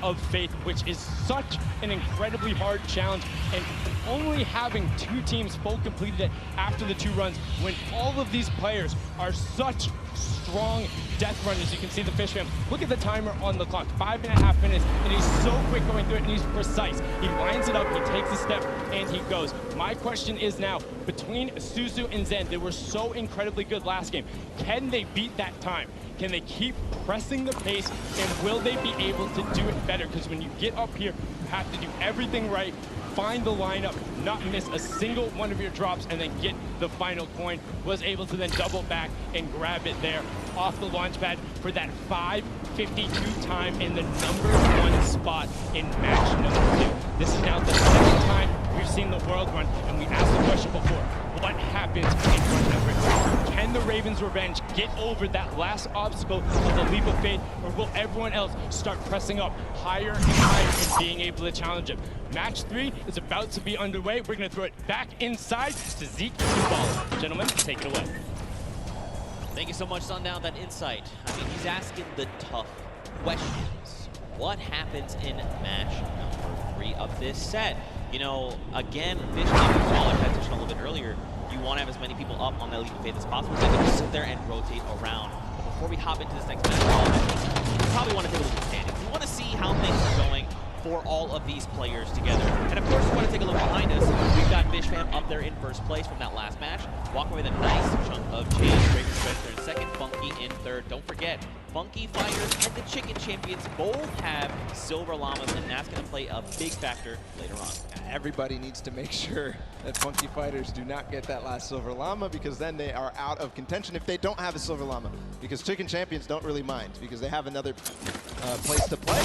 of Faith, which is such an incredibly hard challenge, and only having 2 teams full completed it after the 2 runs when all of these players are such strong death runners. You can see the Fish Fam. Look at the timer on the clock, 5.5 minutes, and he's so quick going through it, and he's precise. He lines it up, he takes a step, and he goes. My question is now, between Suzu and Zen, they were so incredibly good last game. Can they beat that time? Can they keep pressing the pace, and will they be able to do it better? Because when you get up here, you have to do everything right, find the lineup, not miss a single one of your drops, and then get the final coin. Was able to then double back and grab it there off the launch pad for that 5:52 time in the #1 spot in match number 2. This is now the second time we've seen the world run, and we asked the question before, what happens in run number 3? Can the Ravens Revenge get over that last obstacle of the leap of faith, or will everyone else start pressing up higher and higher and being able to challenge him? Match 3 is about to be underway. We're going to throw it back inside to Zeke and Ball. Gentlemen, take it away. Thank you so much, Sundown, that insight. I mean, he's asking the tough questions. What happens in match number 3 of this set? You know, again, Fish Fam, I touched on a little bit earlier, you want to have as many people up on that leap of faith as possible, so they can just sit there and rotate around. But before we hop into this next match, we probably want to take a look at standings. We want to see how things are going for all of these players together. And of course, we want to take a look behind us. We've got Fish Fam up there in first place from that last match, walking with a nice chunk of change. Ravens Revenge in second, Funky in third. Don't forget, Funky Fighters and the Chicken Champions both have Silver Llamas, and that's going to play a big factor later on. Everybody needs to make sure that Funky Fighters do not get that last Silver Llama, because then they are out of contention if they don't have a Silver Llama. Because Chicken Champions don't really mind, because they have another place to play.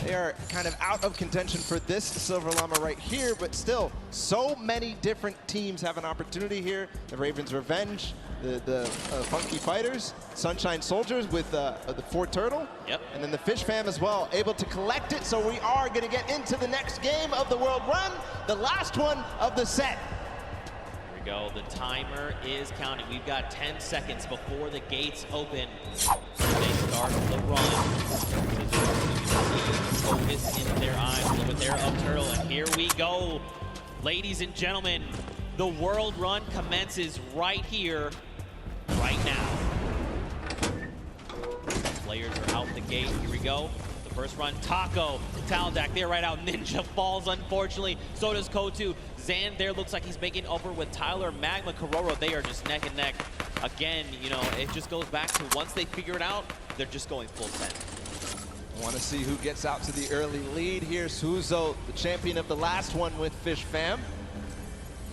They are kind of out of contention for this Silver Llama right here, but still, so many different teams have an opportunity here. The Ravens Revenge, the Funky Fighters, Sunshine Soldiers with the Ford Turtle, yep, and then the Fish Fam as well, able to collect it. So we are going to get into the next game of the World Run, the last one of the set. Here we go. The timer is counting. We've got 10 seconds before the gates open. They start the run. Focus in their eyes, a little bit there of Turtle, and here we go. Ladies and gentlemen, the World Run commences right here, right now. Players are out the gate. Here we go. The first run, Taco, Taldak there right out. Ninja falls, unfortunately. So does Kotu. Zan there looks like he's making over with Tyler. Magma, Kororo, they are just neck and neck. Again, you know, it just goes back to once they figure it out, they're just going full send. Want to see who gets out to the early lead here. Suzo, the champion of the last one with Fish Fam.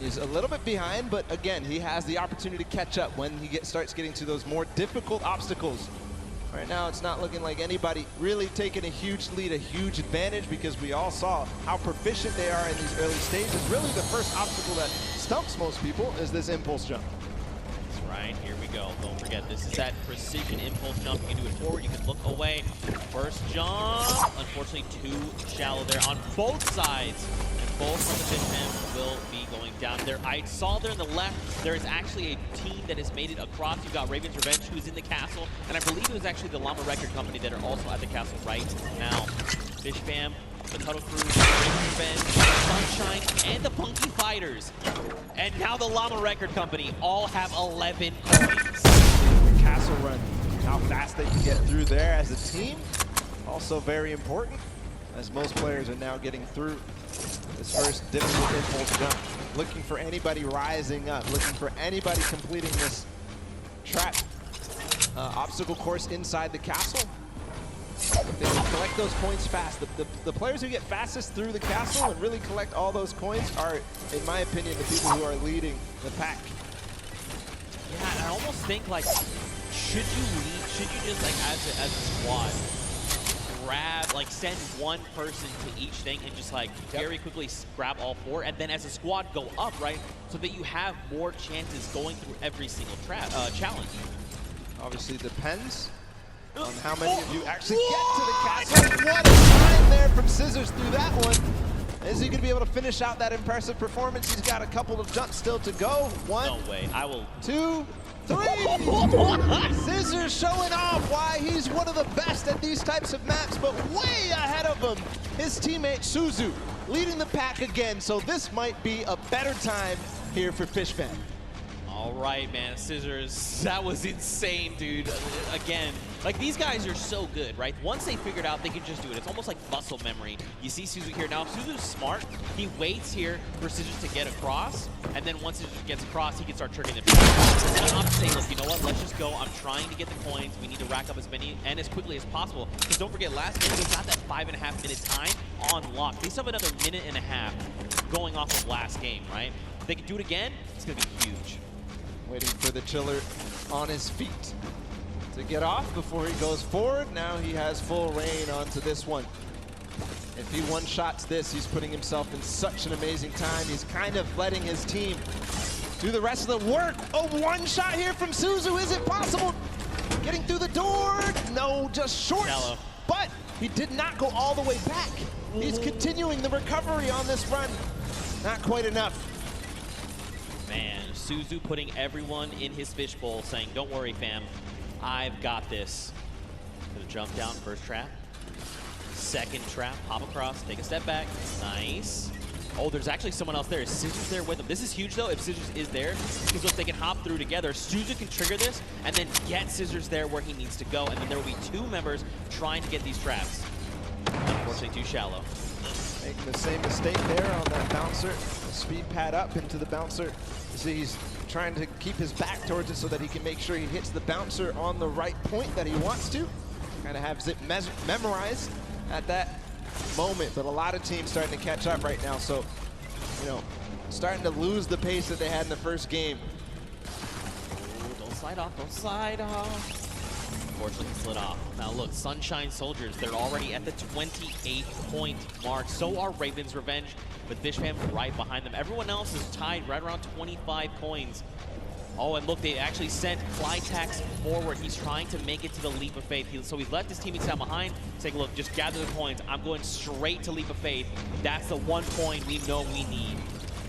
He's a little bit behind, but again, he has the opportunity to catch up when he starts getting to those more difficult obstacles. Right now, it's not looking like anybody really taking a huge lead, a huge advantage, because we all saw how proficient they are in these early stages. Really, the first obstacle that stumps most people is this impulse jump. That's right, here we go. Don't forget, this is that precision impulse jump. You can do it forward, you can look away. First jump, unfortunately too shallow there on both sides. And both of the Fish Fam will be going down there. I saw there on the left, there is actually a team that has made it across. You've got Ravens Revenge, who's in the castle. And I believe it was actually the Llama Record Company that are also at the castle right now. Fish Fam, the Tuttle Crew, Ravens Revenge, Sunshine, and the Funky Fighters. And now the Llama Record Company all have 11 coins. Castle run, how fast they can get through there as a team. Also very important, as most players are now getting through this first difficult impulse jump. Looking for anybody rising up, looking for anybody completing this trap obstacle course inside the castle. If they can collect those coins fast, the players who get fastest through the castle and really collect all those coins are, in my opinion, the people who are leading the pack. Yeah, and I almost think, like, should you just, like, as a squad, grab, like, send one person to each thing and just, like, very quickly grab all 4, and then as a squad go up, right, so that you have more chances going through every single challenge. Obviously depends on how many of you actually get to the castle. What a time there from Scissors through that one. Is he going to be able to finish out that impressive performance? He's got a couple of jumps still to go. One, No way. I will. 2, 3. Scissors showing off why he's one of the best at these types of maps, but way ahead of him, his teammate Suzu, leading the pack again. So this might be a better time here for Fishfam. All right, man, Scissors, that was insane, dude. Again, like, these guys are so good, right? Once they figured out they can just do it, it's almost like muscle memory. You see Suzu here. Now, if Suzu's smart, he waits here for Scissors to get across, and then once Scissors gets across, he can start triggering the and I'm saying, look, you know what? Let's just go. I'm trying to get the coins. We need to rack up as many and as quickly as possible. Because don't forget, last game, they got that 5.5 minute time on lock. They still have another 1.5 minutes going off of last game, right? If they can do it again, it's going to be huge. Waiting for the chiller on his feet to get off before he goes forward. Now he has full reign onto this one. If he one-shots this, he's putting himself in such an amazing time. He's kind of letting his team do the rest of the work. Oh, one shot here from Suzu. Is it possible? Getting through the door. No, just short. Shallow. But he did not go all the way back. He's continuing the recovery on this run. Not quite enough. Man, Suzu putting everyone in his fishbowl, saying, don't worry, fam, I've got this. Gonna jump down, first trap. Second trap, hop across, take a step back. Nice. Oh, there's actually someone else there. Is Scissors there with him? This is huge, though, if Scissors is there, because look, they can hop through together. Suzu can trigger this, and then get Scissors there where he needs to go, and then there will be 2 members trying to get these traps. Unfortunately, too shallow. Making the same mistake there on that bouncer. Speed pad up into the bouncer. You see he's trying to keep his back towards it so that he can make sure he hits the bouncer on the right point that he wants to. Kind of has it memorized at that moment, but a lot of teams starting to catch up right now. So, you know, starting to lose the pace that they had in the first game. Ooh, don't slide off, don't slide off. Unfortunately, slid off. Now look, Sunshine Soldiers, they're already at the 28-point mark. So are Raven's Revenge, with Fishfam right behind them. Everyone else is tied right around 25 coins. Oh, and look, they actually sent Flytax forward. He's trying to make it to the Leap of Faith. So he's left his teammates down behind, saying, look, just gather the coins. I'm going straight to Leap of Faith. That's the 1 point we know we need.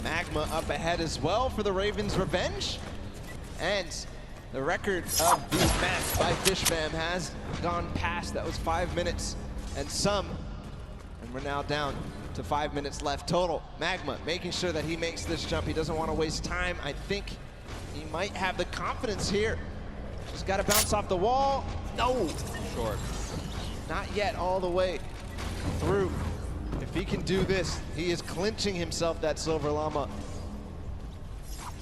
Magma up ahead as well for the Raven's Revenge. And the record of these maps by Fishfam has gone past. That was 5 minutes and some. And we're now down to 5 minutes left total. Magma making sure that he makes this jump. He doesn't want to waste time. I think he might have the confidence here. Just got to bounce off the wall. No. Short. Not yet all the way through. If he can do this, he is clinching himself that Silver Llama.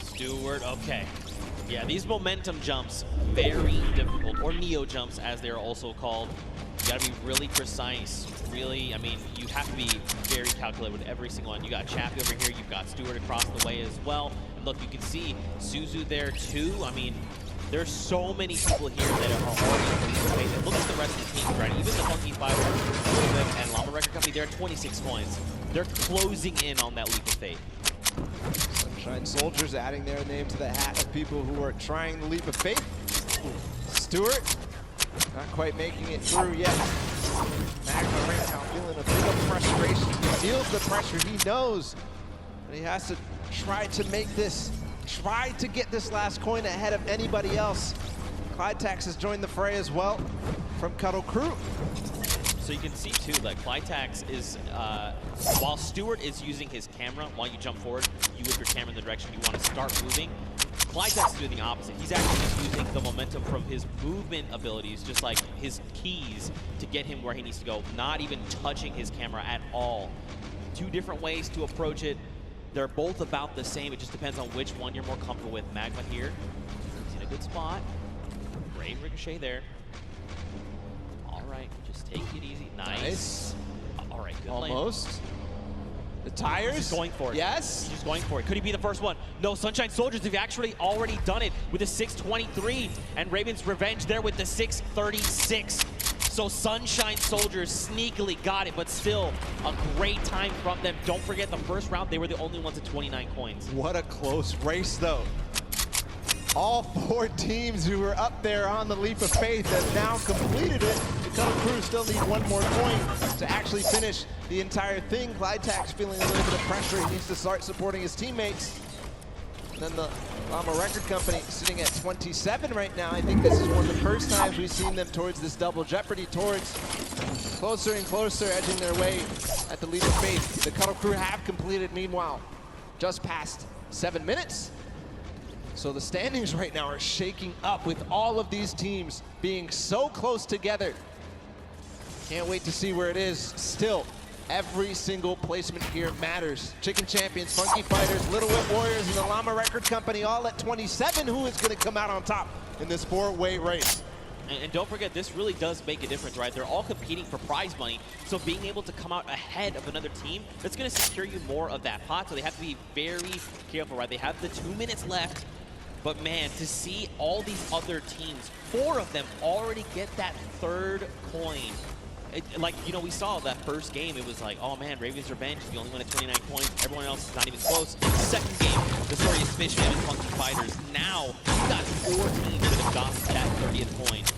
Stewart, okay. Yeah, these momentum jumps, very difficult, or neo jumps as they're also called. You gotta be really precise, really, I mean, you have to be very calculated with every single one. You got Chappie over here, you've got Stewart across the way as well. And look, you can see Suzu there too. I mean, there's so many people here that are already in the lead of faith. And look at the rest of the teams, right? Even the Funky Five and Llama Record Company, they're at 26 coins. They're closing in on that leap of faith. Sunshine Soldiers adding their name to the hat of people who are trying the leap of faith. Stewart, not quite making it through yet. Magma right now feeling a bit of frustration. He feels the pressure. He knows that he has to try to make this, try to get this last coin ahead of anybody else. Clytax has joined the fray as well from Cuddle Crew. So you can see too, like Flytax is, while Stewart is using his camera, while you jump forward, you whip your camera in the direction you want to start moving. Flytax is doing the opposite. He's actually just using the momentum from his movement abilities, just like his keys, to get him where he needs to go, not even touching his camera at all. 2 different ways to approach it. They're both about the same. It just depends on which one you're more comfortable with. Magma here, he's in a good spot. Great ricochet there. All right, just take it easy. Nice. All right, good Almost. Land. The tires. He's going for it. Yes. He's just going for it. Could he be the first one? No, Sunshine Soldiers have actually already done it with a 623, and Raven's Revenge there with the 636. So Sunshine Soldiers sneakily got it, but still a great time from them. Don't forget the first round, they were the only ones at 29 coins. What a close race, though. All 4 teams who were up there on the leap of faith have now completed it. Cuddle Crew still need one more coin to actually finish the entire thing. Clyde's feeling a little bit of pressure. He needs to start supporting his teammates. And then the Llama Record Company sitting at 27 right now. I think this is one of the first times we've seen them towards this double jeopardy, towards closer and closer, edging their way at the lead of faith. The Cuddle Crew have completed, meanwhile, just past 7 minutes. So the standings right now are shaking up with all of these teams being so close together. Can't wait to see where it is. Still, every single placement here matters. Chicken Champions, Funky Fighters, Little Whip Warriors, and the Llama Record Company all at 27. Who is going to come out on top in this 4-way race? And don't forget, this really does make a difference, right? They're all competing for prize money, so being able to come out ahead of another team, that's going to secure you more of that pot, so they have to be very careful, right? They have the 2 minutes left, but man, to see all these other teams, 4 of them already get that 3rd coin. Like, you know, we saw that first game, it was like, oh man, Raven's Revenge, you only win at 29 points, everyone else is not even close. Second game, the story is Fishman and Funky Fighters. Now, you got 4 teams that have gotten that 30th point.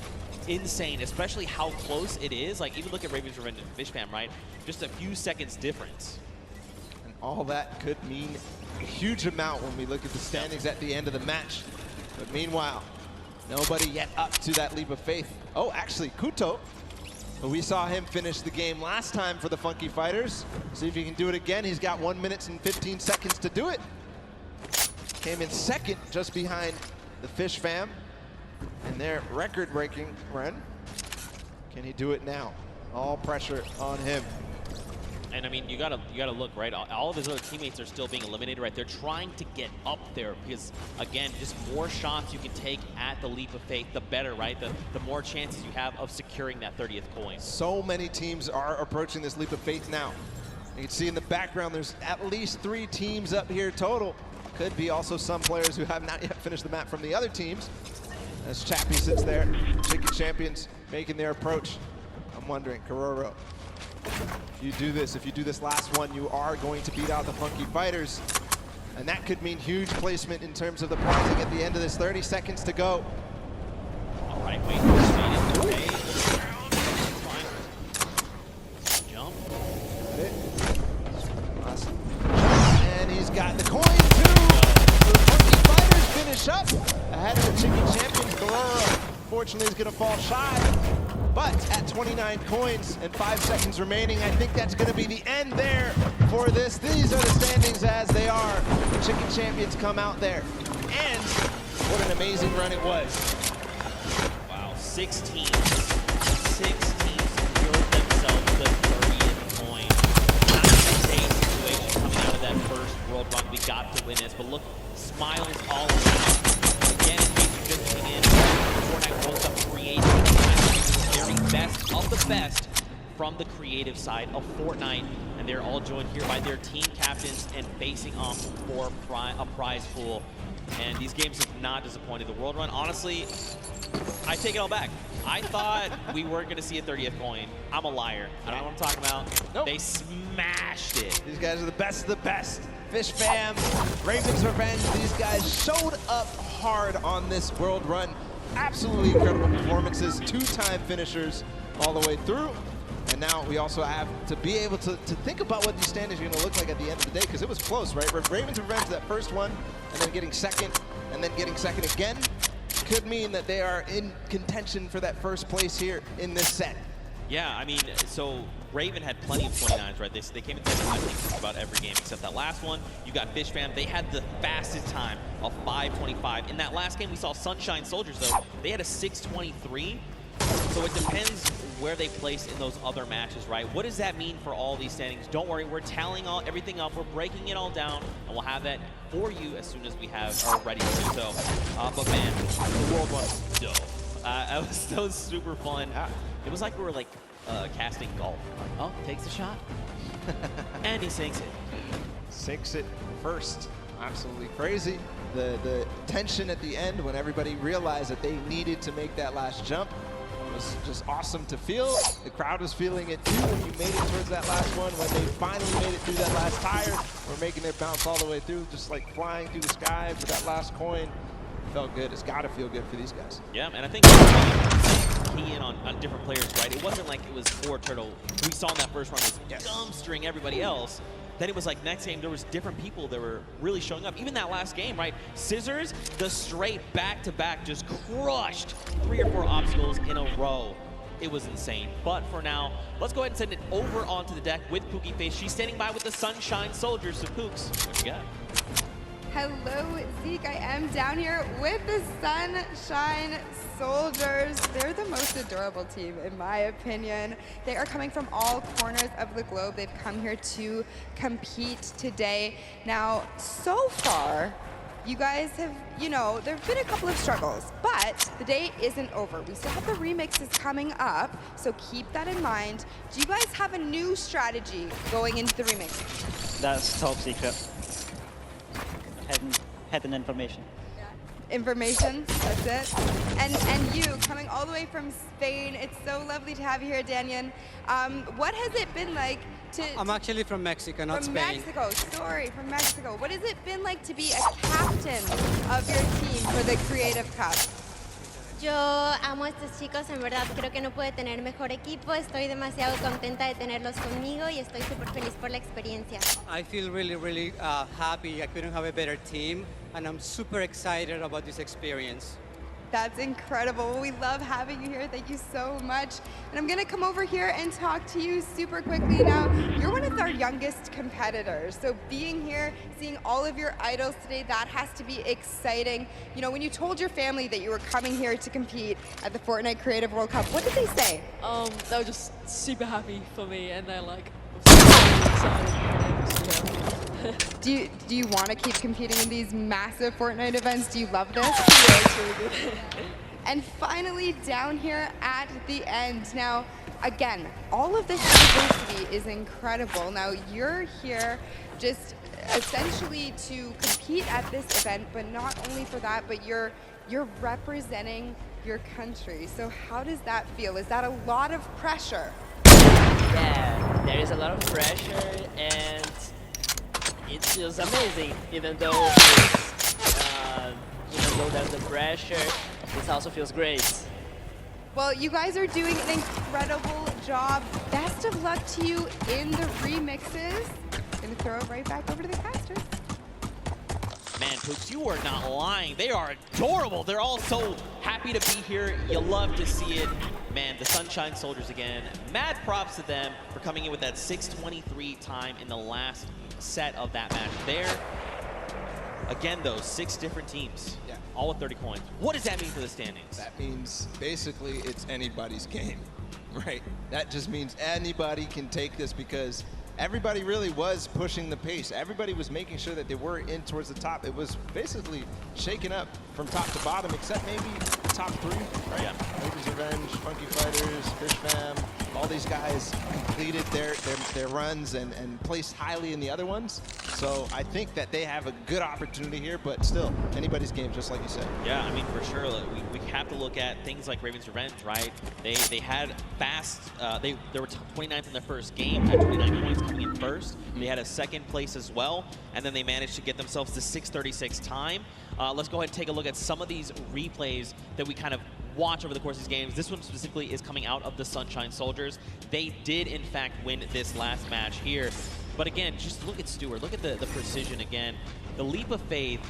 Insane, especially how close it is. Like, even look at Raven's Revenge and Fishman, right? Just a few seconds difference. And all that could mean a huge amount when we look at the standings at the end of the match. But meanwhile, nobody yet up to that leap of faith. Oh, actually, Kuto. But we saw him finish the game last time for the Funky Fighters. See if he can do it again. He's got 1 minute and 15 seconds to do it. Came in second, just behind the Fish Fam in their record-breaking run. Can he do it now? All pressure on him. And I mean, you gotta look, right? All of his other teammates are still being eliminated, right? They're trying to get up there because, again, just more shots you can take at the leap of faith, the better, right? The more chances you have of securing that 30th coin. So many teams are approaching this leap of faith now. You can see in the background, there's at least 3 teams up here total. Could be also some players who have not yet finished the map from the other teams. As Chappie sits there, Chicken Champions making their approach. I'm wondering, Kororo, if you do this last one, you are going to beat out the Funky Fighters. And that could mean huge placement in terms of the prizing at the end of this. 30 seconds to go. All right, wait. Jump. Got it. Awesome. And he's got the coin too. The Funky Fighters finish up ahead of the Chicken Champions. Kororo, fortunately, is going to fall shy. But at 29 coins and 5 seconds remaining, I think that's going to be the end there for this. These are the standings as they are. The Chicken Champions come out there. And what an amazing run it was. Wow, 6 teams. 6 teams secured themselves the 30th coin. Not an insane situation coming out of that first world run. We got to win this, but look, smiles all around. Again, in case you just came in, Fortnite World Cup created the best of the best from the creative side of Fortnite, and they're all joined here by their team captains and facing off for a prize pool. And these games have not disappointed. The World Run, honestly, I take it all back. I thought we weren't going to see a 30th coin. I'm a liar. I don't know what I'm talking about. Nope. They smashed it. These guys are the best of the best. Fish Fam, Raven's Revenge, these guys showed up hard on this World Run. Absolutely incredible performances, 2-time finishers all the way through. And now we also have to be able to think about what these standings are going to look like at the end of the day, because it was close, right? Raven's Revenge, that first one, and then getting second, and then getting second again, could mean that they are in contention for that first place here in this set. Yeah, I mean, so Raven had plenty of 29s, right? They came in second, I think, just about every game except that last one. You got Fish Fam. They had the fastest time of 5:25. In that last game, we saw Sunshine Soldiers, though. They had a 6:23. So it depends where they place in those other matches, right? What does that mean for all these standings? Don't worry, we're tallying everything up. We're breaking it all down, and we'll have that for you as soon as we are ready to do so. But man, the World Run was dope. That was super fun. It was like we were like casting golf. Like, oh, takes a shot, and he sinks it. Sinks it first. Absolutely crazy. The tension at the end when everybody realized that they needed to make that last jump was just awesome to feel. The crowd was feeling it too when you made it towards that last one. When they finally made it through that last tire, we're making their bounce all the way through, just like flying through the sky for that last coin. Felt good. It's got to feel good for these guys. Yeah, and I think key in on different players, right? It wasn't like it was 4 Turtle. We saw in that first run was dumpstering everybody else. Then it was like next game, there was different people that were really showing up. Even that last game, right? Scissors, the straight back-to-back just crushed 3 or 4 obstacles in a row. It was insane. But for now, let's go ahead and send it over onto the deck with Pookie Face. She's standing by with the Sunshine Soldiers. So Pooks, what you got? Hello, Zeke. I am down here with the Sunshine Soldiers. They're the most adorable team, in my opinion. They are coming from all corners of the globe. They've come here to compete today. Now, so far, you guys have, you know, there have been a couple of struggles, but the day isn't over. We still have the remixes coming up, so keep that in mind. Do you guys have a new strategy going into the remix? That's top secret. Hidden information. Information, that's it. And you, coming all the way from Spain, it's so lovely to have you here, Daniel. What has it been like to... I'm actually from Mexico, not Spain. From Mexico, sorry, from Mexico. What has it been like to be a captain of your team for the Creative Cup? Yo amo a estos chicos, en verdad creo que no puede tener mejor equipo, estoy demasiado contenta de tenerlos conmigo y estoy súper feliz por la experiencia. I feel really happy. I couldn't have a better team, and I'm super excited about this experience. That's incredible. We love having you here. Thank you so much. And I'm going to come over here and talk to you super quickly now. You're one of our youngest competitors. So being here, seeing all of your idols today, that has to be exciting. You know, when you told your family that you were coming here to compete at the Fortnite Creative World Cup, what did they say? They were just super happy for me, and they're like, excited. Do you want to keep competing in these massive Fortnite events? Do you love this? Yeah, it's really good. And finally, down here at the end. Now, again, all of this diversity is incredible. Now, you're here just essentially to compete at this event, but not only for that, but you're representing your country. So how does that feel? Is that a lot of pressure? Yeah, there is a lot of pressure, and it feels amazing, even though there's the pressure, this also feels great. Well, you guys are doing an incredible job. Best of luck to you in the remixes. Gonna throw it right back over to the casters. Man, Pooks, you are not lying. They are adorable. They're all so happy to be here. You love to see it. Man, the Sunshine Soldiers again. Mad props to them for coming in with that 6:23 time in the last set of that match there. Again, though, 6 different teams, all with 30 coins. What does that mean for the standings? That means basically it's anybody's game, right? That just means anybody can take this because everybody really was pushing the pace. Everybody was making sure that they were in towards the top. It was basically shaken up from top to bottom, except maybe the top 3, right? Yeah. Raven's Revenge, Funky Fighters, Fish Fam, all these guys completed their runs and placed highly in the other ones. So I think that they have a good opportunity here, but still, anybody's game, just like you said. Yeah, I mean, for sure. We have to look at things like Raven's Revenge, right? They had fast, they were 29th in their first game, had 29 points coming in first. They had a second place as well, and then they managed to get themselves to 6:36 time. Let's go ahead and take a look at some of these replays that we kind of watch over the course of these games. This one specifically is coming out of the Sunshine Soldiers. They did, in fact, win this last match here. But again, just look at Stewart. Look at the precision again. The leap of faith.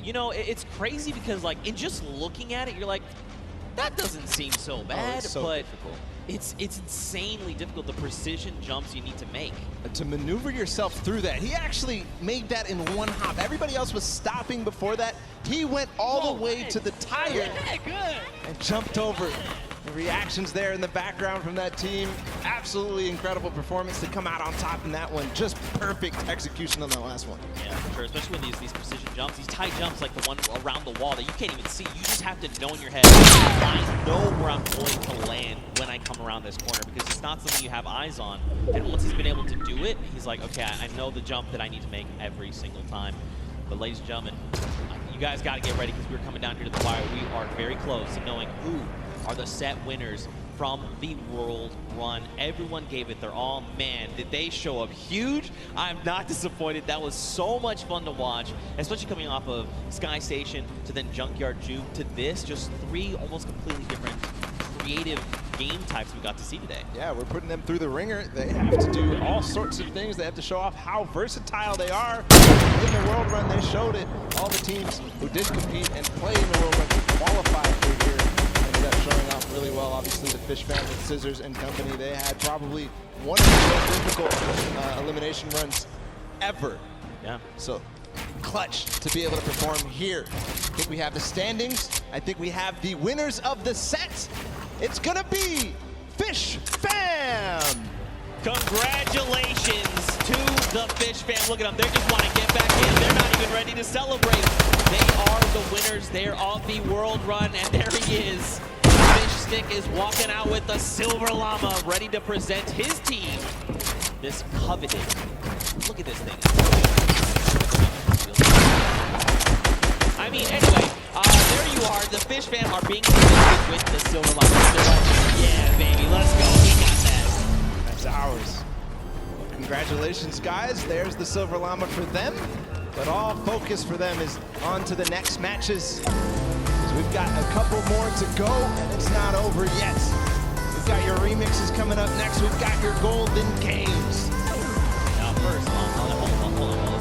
You know, it's crazy because, like, in just looking at it, you're like, that doesn't seem so bad. It's so but difficult. It's insanely difficult, the precision jumps you need to make. To maneuver yourself through that. He actually made that in one hop. Everybody else was stopping before that. He went all the way to the tire and jumped over. The reactions there in the background from that team. Absolutely incredible performance to come out on top in that one. Just perfect execution on that last one. Yeah, for sure. Especially when these precision jumps, these tight jumps like the one around the wall that you can't even see. You just have to know in your head, I know where I'm going to land when I come around this corner because it's not something you have eyes on. And once he's been able to do it, he's like, okay, I know the jump that I need to make every single time. But ladies and gentlemen, you guys got to get ready because we're coming down here to the wire. We are very close to knowing who are the set winners from the World Run. Everyone gave it their all. Man, did they show up huge. I'm not disappointed. That was so much fun to watch, especially coming off of Sky Station to then Junkyard Juke to this. Just 3 almost completely different creative game types we got to see today. Yeah, we're putting them through the ringer. They have to do all sorts of things. They have to show off how versatile they are. In the World Run, they showed it. All the teams who did compete and play in the World Run qualified for here ended up showing off really well. Obviously, the Fish Fam with Scissors and company, they had probably one of the most difficult elimination runs ever. Yeah. So clutch to be able to perform here. I think we have the standings. I think we have the winners of the set. It's gonna be Fish Fam! Congratulations to the Fish Fam. Look at them, they just want to get back in. They're not even ready to celebrate. They are the winners. They're on the World Run, and there he is. Fish Stick is walking out with the Silver Llama, ready to present his team this coveted. Look at this thing. I mean, anyway, there you are. The Fish Fam are being presented with the Silver Llama. They're like, yeah, baby, let's go. We got that. That's ours. Well, congratulations, guys. There's the Silver Llama for them. But all focus for them is on to the next matches. Because we've got a couple more to go, and it's not over yet. We've got your remixes coming up next. We've got your Golden Games. Now first, hold on.